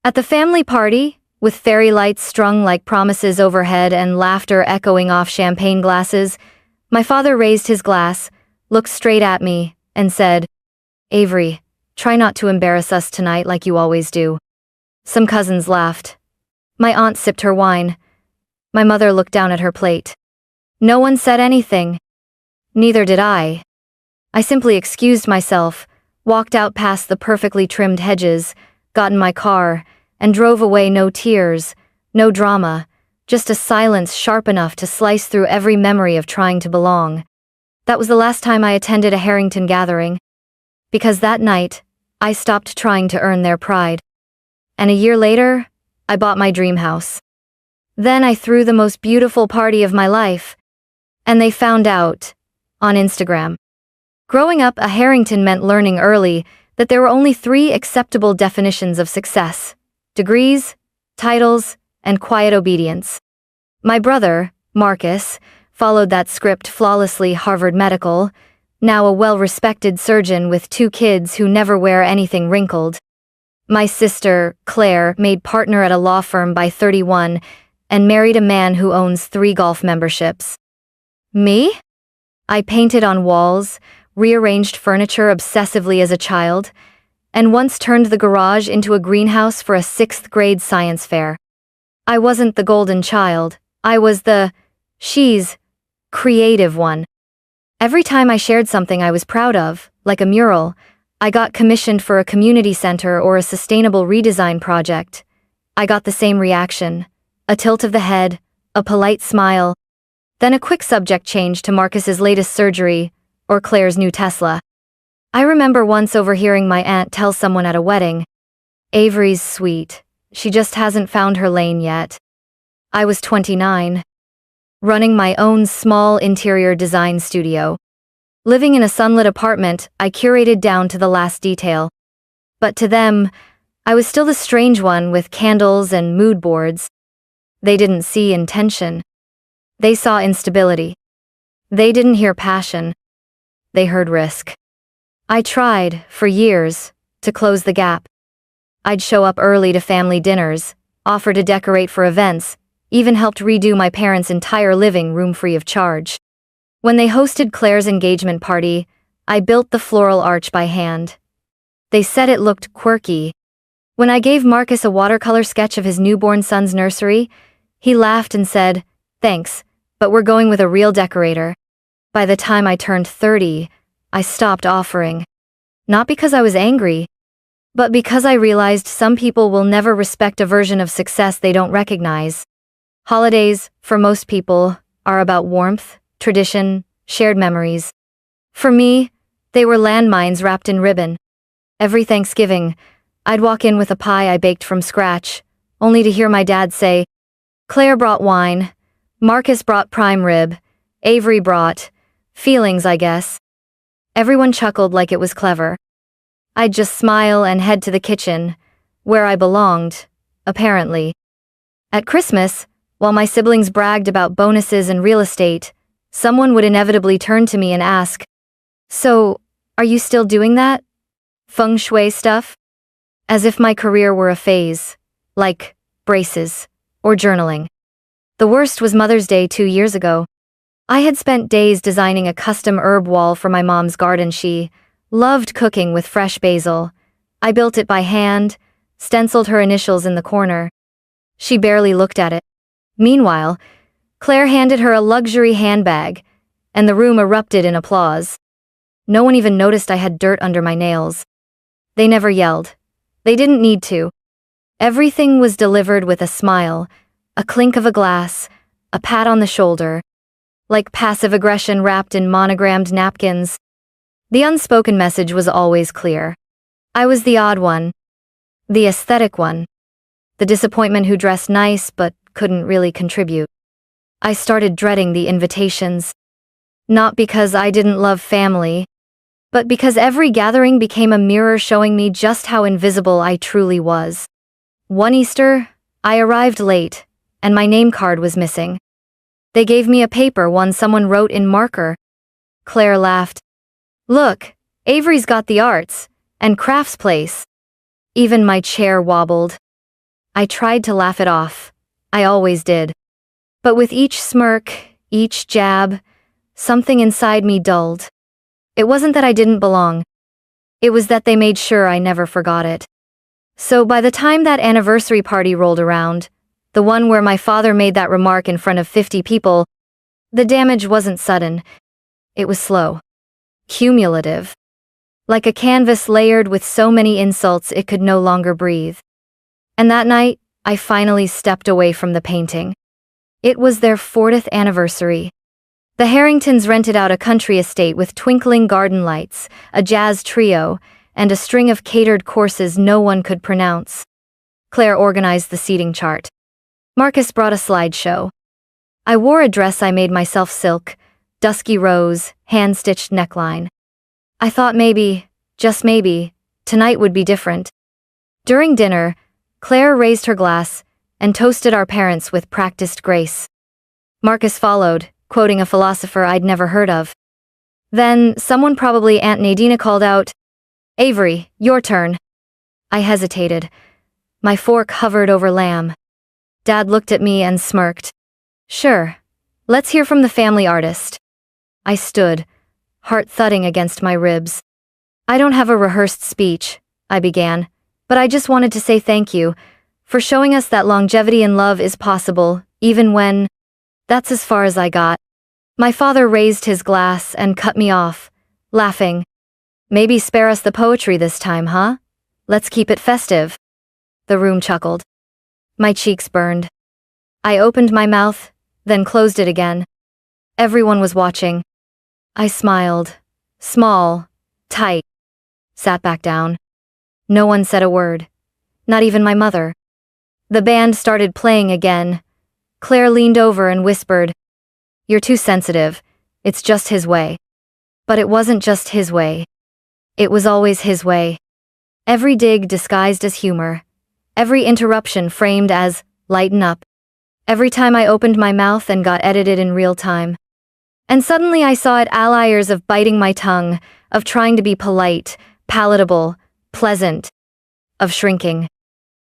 At the family party, with fairy lights strung like promises overhead and laughter echoing off champagne glasses, my father raised his glass, looked straight at me, and said, "Avery, try not to embarrass us tonight like you always do." Some cousins laughed. My aunt sipped her wine. My mother looked down at her plate. No one said anything. Neither did I. I simply excused myself, walked out past the perfectly trimmed hedges, got in my car, and drove away. No tears, no drama, just a silence sharp enough to slice through every memory of trying to belong. That was the last time I attended a Harrington gathering, because that night, I stopped trying to earn their pride. And a year later, I bought my dream house. Then I threw the most beautiful party of my life, and they found out, on Instagram. Growing up, a Harrington meant learning early that there were only 3 acceptable definitions of success: degrees, titles, and quiet obedience. My brother, Marcus, followed that script flawlessly. Harvard Medical, now a well-respected surgeon with 2 kids who never wear anything wrinkled. My sister, Claire, made partner at a law firm by 31 and married a man who owns 3 golf memberships. Me? I painted on walls, rearranged furniture obsessively as a child, and once turned the garage into a greenhouse for a 6th-grade science fair. I wasn't the golden child, I was the creative one. Every time I shared something I was proud of, like a mural, I got commissioned for a community center or a sustainable redesign project, I got the same reaction: a tilt of the head, a polite smile, then a quick subject change to Marcus's latest surgery, or Claire's new Tesla. I remember once overhearing my aunt tell someone at a wedding, "Avery's sweet, she just hasn't found her lane yet." I was 29, running my own small interior design studio. Living in a sunlit apartment, I curated down to the last detail. But to them, I was still the strange one with candles and mood boards. They didn't see intention. They saw instability. They didn't hear passion. They heard risk. I tried, for years, to close the gap. I'd show up early to family dinners, offer to decorate for events, even helped redo my parents' entire living room free of charge. When they hosted Claire's engagement party, I built the floral arch by hand. They said it looked quirky. When I gave Marcus a watercolor sketch of his newborn son's nursery, he laughed and said, "Thanks, but we're going with a real decorator." By the time I turned 30, I stopped offering. Not because I was angry, but because I realized some people will never respect a version of success they don't recognize. Holidays, for most people, are about warmth, tradition, shared memories. For me, they were landmines wrapped in ribbon. Every Thanksgiving, I'd walk in with a pie I baked from scratch, only to hear my dad say, "Claire brought wine, Marcus brought prime rib, Avery brought feelings, I guess." Everyone chuckled like it was clever. I'd just smile and head to the kitchen, where I belonged, apparently. At Christmas, while my siblings bragged about bonuses and real estate, someone would inevitably turn to me and ask, "So, are you still doing that feng shui stuff?" As if my career were a phase, like braces or journaling. The worst was Mother's Day 2 years ago. I had spent days designing a custom herb wall for my mom's garden. She loved cooking with fresh basil. I built it by hand, stenciled her initials in the corner. She barely looked at it. Meanwhile, Claire handed her a luxury handbag, and the room erupted in applause. No one even noticed I had dirt under my nails. They never yelled. They didn't need to. Everything was delivered with a smile, a clink of a glass, a pat on the shoulder, like passive aggression wrapped in monogrammed napkins. The unspoken message was always clear. I was the odd one, the aesthetic one, the disappointment who dressed nice but couldn't really contribute. I started dreading the invitations. Not because I didn't love family, but because every gathering became a mirror showing me just how invisible I truly was. One Easter, I arrived late, and my name card was missing. They gave me a paper one someone wrote in marker. Claire laughed. "Look, Avery's got the arts and crafts place." Even my chair wobbled. I tried to laugh it off. I always did. But with each smirk, each jab, something inside me dulled. It wasn't that I didn't belong. It was that they made sure I never forgot it. So by the time that anniversary party rolled around, the one where my father made that remark in front of 50 people, the damage wasn't sudden. It was slow. Cumulative. Like a canvas layered with so many insults it could no longer breathe. And that night, I finally stepped away from the painting. It was their 40th anniversary. The Harringtons rented out a country estate with twinkling garden lights, a jazz trio, and a string of catered courses no one could pronounce. Claire organized the seating chart. Marcus brought a slideshow. I wore a dress I made myself, silk, dusky rose, hand-stitched neckline. I thought maybe, just maybe, tonight would be different. During dinner, Claire raised her glass and toasted our parents with practiced grace. Marcus followed, quoting a philosopher I'd never heard of. Then, someone, probably Aunt Nadina, called out, "Avery, your turn." I hesitated. My fork hovered over lamb. Dad looked at me and smirked. "Sure. Let's hear from the family artist." I stood, heart thudding against my ribs. "I don't have a rehearsed speech," I began, "but I just wanted to say thank you for showing us that longevity in love is possible, even when—" That's as far as I got. My father raised his glass and cut me off, laughing. "Maybe spare us the poetry this time, huh? Let's keep it festive." The room chuckled. My cheeks burned. I opened my mouth, then closed it again. Everyone was watching. I smiled. Small, tight. Sat back down. No one said a word. Not even my mother. The band started playing again. Claire leaned over and whispered, "You're too sensitive. It's just his way." But it wasn't just his way. It was always his way. Every dig disguised as humor. Every interruption framed as, "Lighten up." Every time I opened my mouth and got edited in real time. And suddenly I saw it, all layers of biting my tongue, of trying to be polite, palatable, pleasant, of shrinking.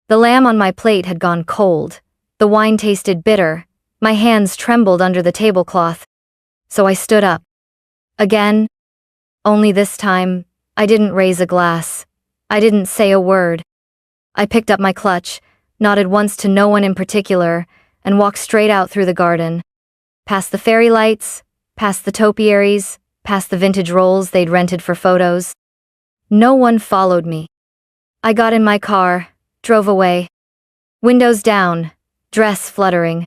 The lamb on my plate had gone cold. The wine tasted bitter. My hands trembled under the tablecloth. So I stood up. Again. Only this time, I didn't raise a glass. I didn't say a word. I picked up my clutch, nodded once to no one in particular, and walked straight out through the garden. Past the fairy lights, past the topiaries, past the vintage rolls they'd rented for photos. No one followed me. I got in my car, drove away. Windows down, dress fluttering.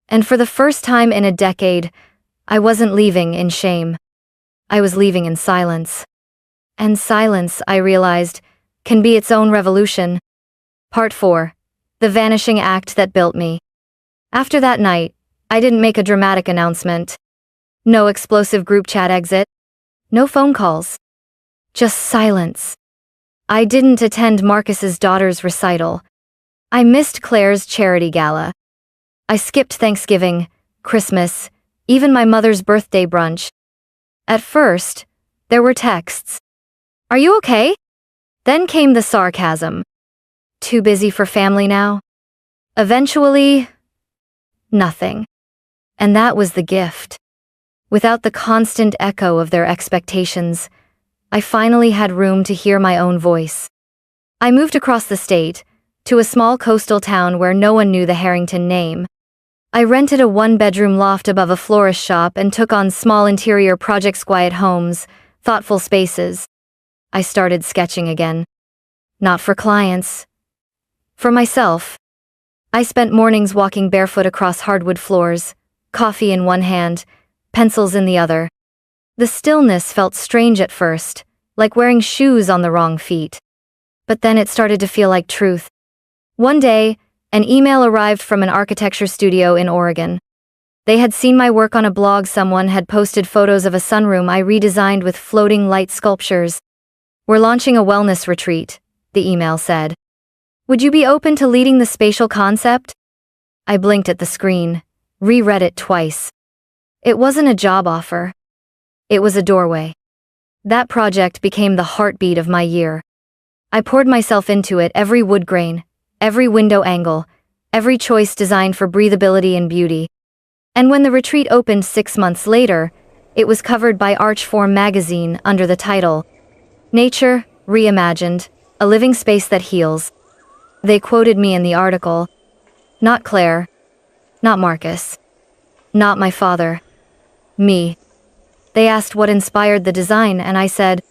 And for the first time in a decade, I wasn't leaving in shame. I was leaving in silence. And silence, I realized, can be its own revolution. Part 4. The vanishing act that built me. After that night, I didn't make a dramatic announcement. No explosive group chat exit. No phone calls. Just silence. I didn't attend Marcus's daughter's recital. I missed Claire's charity gala. I skipped Thanksgiving, Christmas, even my mother's birthday brunch. At first, there were texts. "Are you okay?" Then came the sarcasm. "Too busy for family now?" Eventually, nothing. And that was the gift. Without the constant echo of their expectations, I finally had room to hear my own voice. I moved across the state, to a small coastal town where no one knew the Harrington name. I rented a one-bedroom loft above a florist shop and took on small interior projects, quiet homes, thoughtful spaces. I started sketching again. Not for clients. For myself. I spent mornings walking barefoot across hardwood floors, coffee in one hand, pencils in the other. The stillness felt strange at first, like wearing shoes on the wrong feet. But then it started to feel like truth. One day, an email arrived from an architecture studio in Oregon. They had seen my work on a blog. Someone had posted photos of a sunroom I redesigned with floating light sculptures. "We're launching a wellness retreat," the email said. "Would you be open to leading the spatial concept?" I blinked at the screen, reread it twice. It wasn't a job offer. It was a doorway. That project became the heartbeat of my year. I poured myself into it, every wood grain, every window angle, every choice designed for breathability and beauty. And when the retreat opened 6 months later, it was covered by Archform magazine under the title, Nature, Reimagined, a living space that heals. They quoted me in the article. Not Claire. Not Marcus. Not my father. Me. They asked what inspired the design, and I said,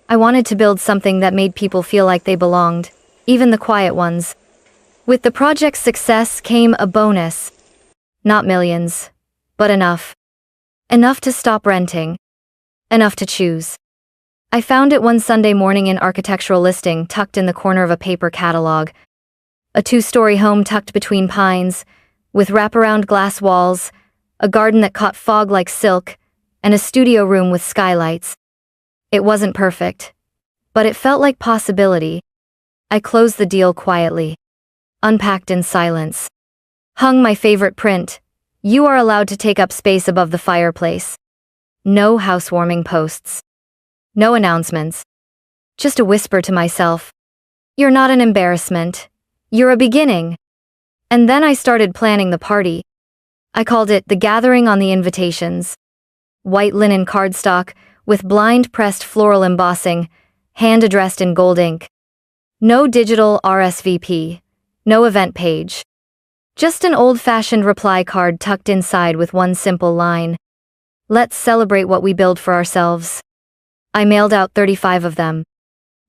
I wanted to build something that made people feel like they belonged, even the quiet ones. With the project's success came a bonus. Not millions, but enough. Enough to stop renting. Enough to choose. I found it one Sunday morning in architectural listing tucked in the corner of a paper catalog. A 2-story home tucked between pines, with wraparound glass walls, a garden that caught fog like silk, and a studio room with skylights. It wasn't perfect, but it felt like possibility. I closed the deal quietly, unpacked in silence. Hung my favorite print, you are allowed to take up space above the fireplace. No housewarming posts. No announcements. Just a whisper to myself. You're not an embarrassment. You're a beginning. And then I started planning the party. I called it the gathering on the invitations. White linen cardstock with blind-pressed floral embossing, hand-addressed in gold ink. No digital RSVP. No event page. Just an old-fashioned reply card tucked inside with one simple line. Let's celebrate what we build for ourselves. I mailed out 35 of them.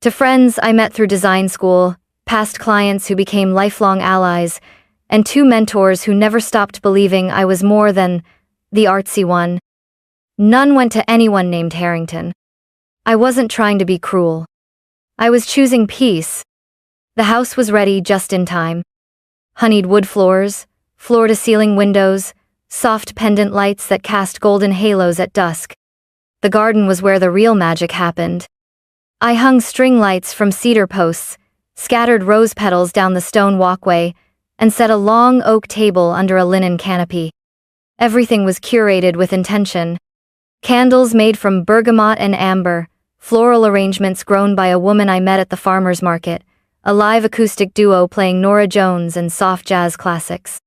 To friends I met through design school, past clients who became lifelong allies, and 2 mentors who never stopped believing I was more than the artsy one. None went to anyone named Harrington. I wasn't trying to be cruel. I was choosing peace. The house was ready just in time. Honeyed wood floors, floor-to-ceiling windows, soft pendant lights that cast golden halos at dusk. The garden was where the real magic happened. I hung string lights from cedar posts, scattered rose petals down the stone walkway, and set a long oak table under a linen canopy. Everything was curated with intention. Candles made from bergamot and amber, floral arrangements grown by a woman I met at the farmer's market, a live acoustic duo playing Norah Jones and soft jazz classics.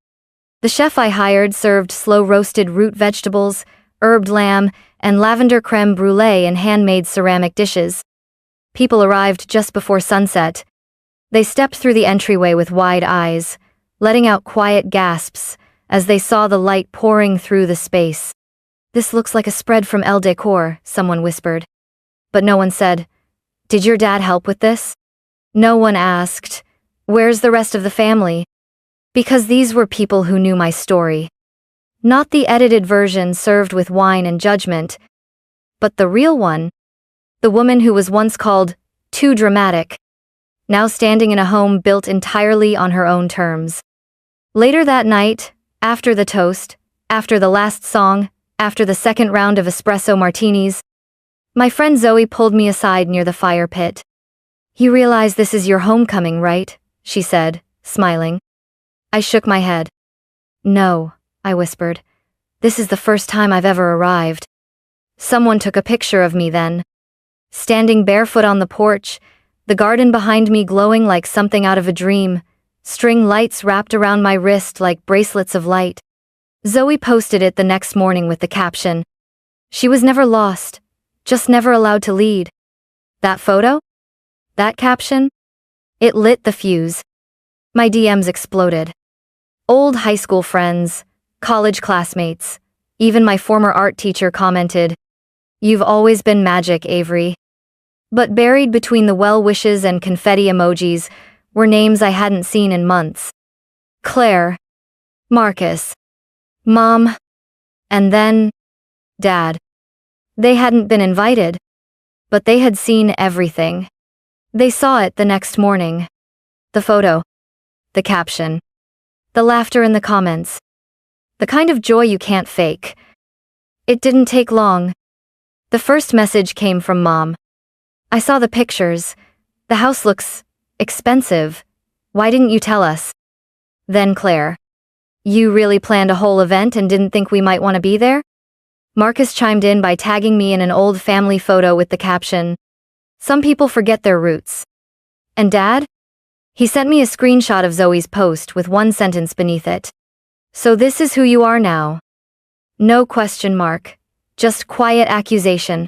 The chef I hired served slow-roasted root vegetables, herbed lamb, and lavender creme brulee in handmade ceramic dishes. People arrived just before sunset. They stepped through the entryway with wide eyes, letting out quiet gasps as they saw the light pouring through the space. This looks like a spread from Elle Decor, someone whispered. But no one said, Did your dad help with this? No one asked, Where's the rest of the family? Because these were people who knew my story. Not the edited version served with wine and judgment, but the real one. The woman who was once called too dramatic, now standing in a home built entirely on her own terms. Later that night, after the toast, after the last song, after the second round of espresso martinis, my friend Zoe pulled me aside near the fire pit. You realize this is your homecoming, right? She said, smiling. I shook my head. No, I whispered. This is the first time I've ever arrived. Someone took a picture of me then. Standing barefoot on the porch, the garden behind me glowing like something out of a dream, string lights wrapped around my wrist like bracelets of light. Zoe posted it the next morning with the caption, She was never lost, just never allowed to lead. That photo? That caption? It lit the fuse. My DMs exploded. Old high school friends, college classmates, even my former art teacher commented, You've always been magic, Avery. But buried between the well wishes and confetti emojis were names I hadn't seen in months. Claire. Marcus. Mom. And then, Dad. They hadn't been invited, but they had seen everything. They saw it the next morning. The photo. The caption. The laughter in the comments. The kind of joy you can't fake. It didn't take long. The first message came from Mom. I saw the pictures. The house looks expensive. Why didn't you tell us? Then Claire. You really planned a whole event and didn't think we might want to be there? Marcus chimed in by tagging me in an old family photo with the caption, Some people forget their roots. And Dad? He sent me a screenshot of Zoe's post with one sentence beneath it. "So this is who you are now?" No question mark. Just quiet accusation.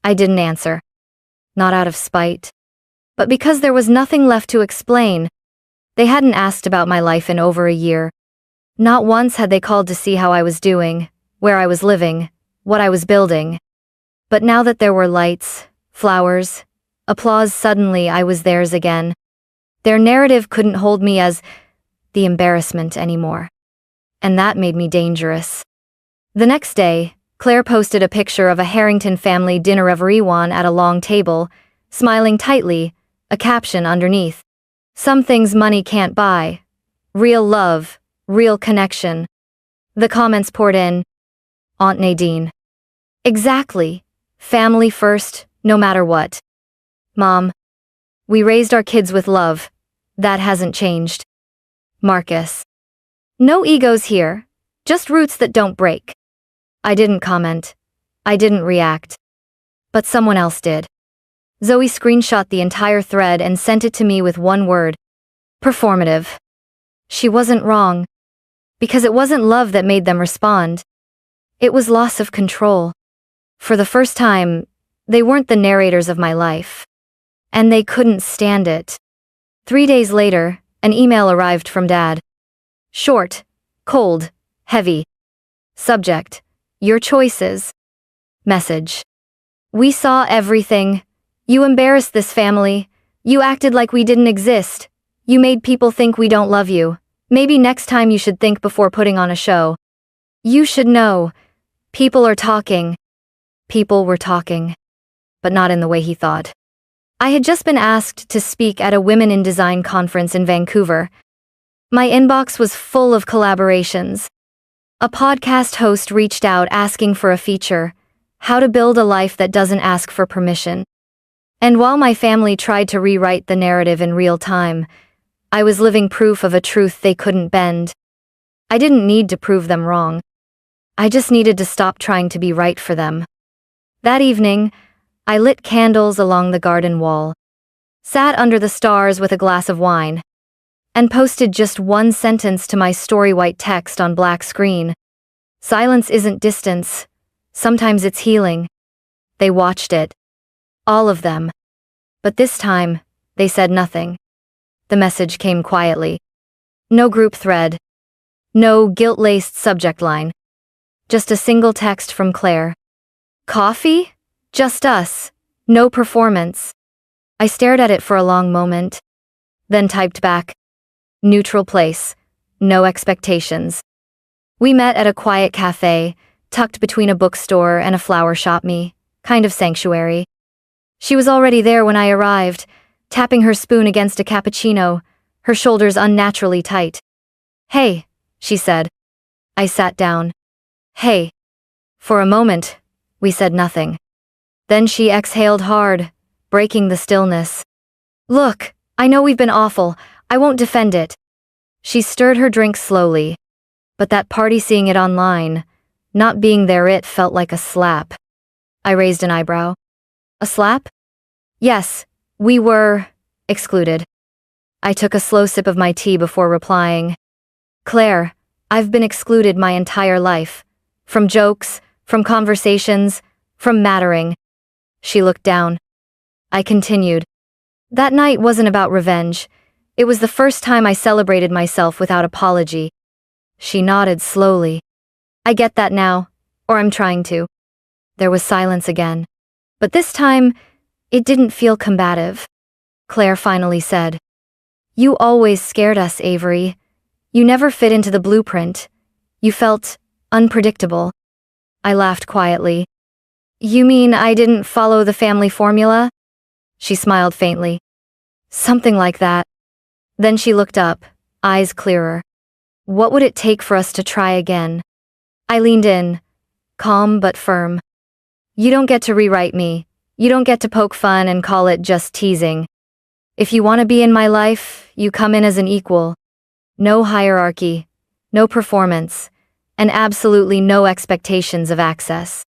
I didn't answer. Not out of spite. But because there was nothing left to explain. They hadn't asked about my life in over a year. Not once had they called to see how I was doing, where I was living, what I was building. But now that there were lights, flowers, applause, suddenly I was theirs again. Their narrative couldn't hold me as the embarrassment anymore. And that made me dangerous. The next day, Claire posted a picture of a Harrington family dinner of everyone at a long table, smiling tightly, a caption underneath. "Some things money can't buy. Real love, real connection." The comments poured in. Aunt Nadine. Exactly. Family first, no matter what. Mom. We raised our kids with love. That hasn't changed. Marcus. No egos here. Just roots that don't break. I didn't comment. I didn't react. But someone else did. Zoe screenshot the entire thread and sent it to me with one word. Performative. She wasn't wrong. Because it wasn't love that made them respond. It was loss of control. For the first time, they weren't the narrators of my life. And they couldn't stand it. 3 days later, an email arrived from Dad. Short, cold, heavy. Subject. Your choices. Message. We saw everything. You embarrassed this family. You acted like we didn't exist. You made people think we don't love you. Maybe next time you should think before putting on a show. You should know. People are talking. People were talking. But not in the way he thought. I had just been asked to speak at a Women in Design conference in Vancouver. My inbox was full of collaborations. A podcast host reached out asking for a feature, how to build a life that doesn't ask for permission. And while my family tried to rewrite the narrative in real time, I was living proof of a truth they couldn't bend. I didn't need to prove them wrong. I just needed to stop trying to be right for them. That evening, I lit candles along the garden wall, sat under the stars with a glass of wine, and posted just one sentence to my story white text on black screen. Silence isn't distance. Sometimes it's healing. They watched it. All of them. But this time, they said nothing. The message came quietly. No group thread. No guilt-laced subject line. Just a single text from Claire. Coffee? Just us. No performance. I stared at it for a long moment. Then typed back. Neutral place. No expectations. We met at a quiet cafe, tucked between a bookstore and a flower shop, kind of sanctuary. She was already there when I arrived, tapping her spoon against a cappuccino, her shoulders unnaturally tight. Hey, she said. I sat down. Hey. For a moment, we said nothing. Then she exhaled hard, breaking the stillness. Look, I know we've been awful. I won't defend it. She stirred her drink slowly. But that party, seeing it online, not being there, it felt like a slap. I raised an eyebrow. A slap? Yes, we were excluded. I took a slow sip of my tea before replying. Claire, I've been excluded my entire life. From jokes, from conversations, from mattering. She looked down. I continued. That night wasn't about revenge. It was the first time I celebrated myself without apology. She nodded slowly. I get that now, or I'm trying to. There was silence again. But this time, it didn't feel combative. Claire finally said. You always scared us, Avery. You never fit into the blueprint. You felt unpredictable. I laughed quietly. You mean I didn't follow the family formula? She smiled faintly. Something like that. Then she looked up, eyes clearer. What would it take for us to try again? I leaned in, calm but firm. You don't get to rewrite me. You don't get to poke fun and call it just teasing. If you want to be in my life, you come in as an equal. No hierarchy, no performance, and absolutely no expectations of access.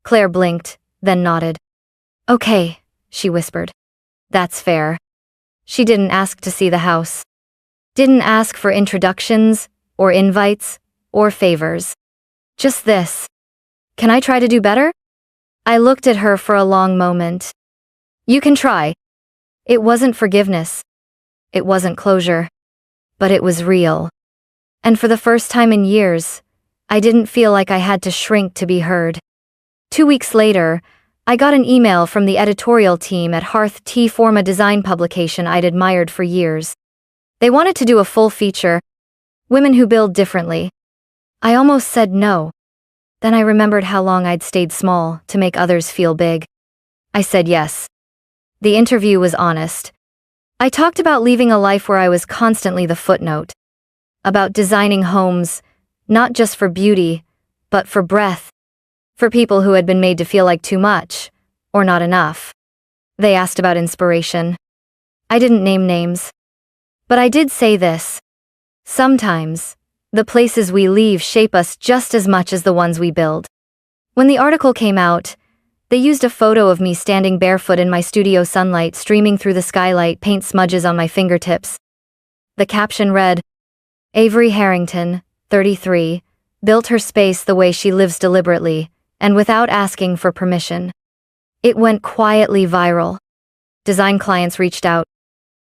Claire blinked, then nodded. Okay, she whispered. That's fair. She didn't ask to see the house. Didn't ask for introductions, or invites, or favors. Just this. Can I try to do better? I looked at her for a long moment. You can try. It wasn't forgiveness. It wasn't closure. But it was real. And for the first time in years, I didn't feel like I had to shrink to be heard. 2 weeks later, I got an email from the editorial team at Hearth T Form, a design publication I'd admired for years. They wanted to do a full feature, Women Who Build Differently. I almost said no. Then I remembered how long I'd stayed small to make others feel big. I said yes. The interview was honest. I talked about leaving a life where I was constantly the footnote. About designing homes, not just for beauty, but for breadth. For people who had been made to feel like too much, or not enough. They asked about inspiration. I didn't name names. But I did say this. Sometimes, the places we leave shape us just as much as the ones we build. When the article came out, they used a photo of me standing barefoot in my studio, sunlight streaming through the skylight, paint smudges on my fingertips. The caption read, Avery Harrington, 33, built her space the way she lives deliberately, and without asking for permission. It went quietly viral. Design clients reached out.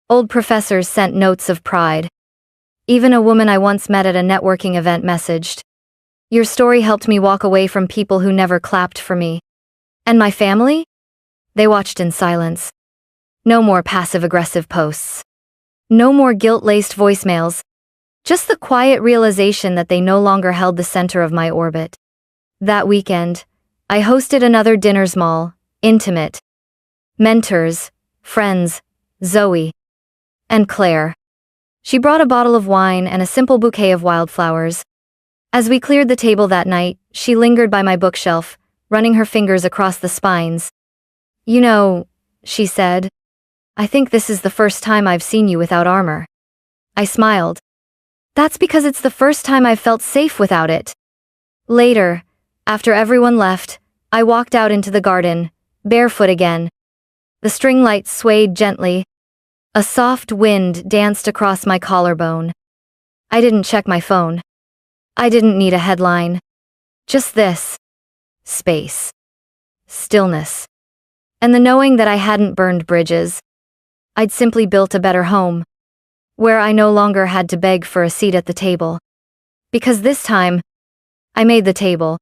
Old professors sent notes of pride. Even a woman I once met at a networking event messaged, Your story helped me walk away from people who never clapped for me. And my family? They watched in silence. No more passive-aggressive posts. No more guilt-laced voicemails. Just the quiet realization that they no longer held the center of my orbit. That weekend, I hosted another dinner's mall, intimate. Mentors, friends, Zoe, and Claire. She brought a bottle of wine and a simple bouquet of wildflowers. As we cleared the table that night, she lingered by my bookshelf, running her fingers across the spines. You know, she said, I think this is the first time I've seen you without armor. I smiled. That's because it's the first time I've felt safe without it. Later, after everyone left, I walked out into the garden, barefoot again. The string lights swayed gently. A soft wind danced across my collarbone. I didn't check my phone. I didn't need a headline. Just this. Space. Stillness. And the knowing that I hadn't burned bridges. I'd simply built a better home. Where I no longer had to beg for a seat at the table. Because this time, I made the table.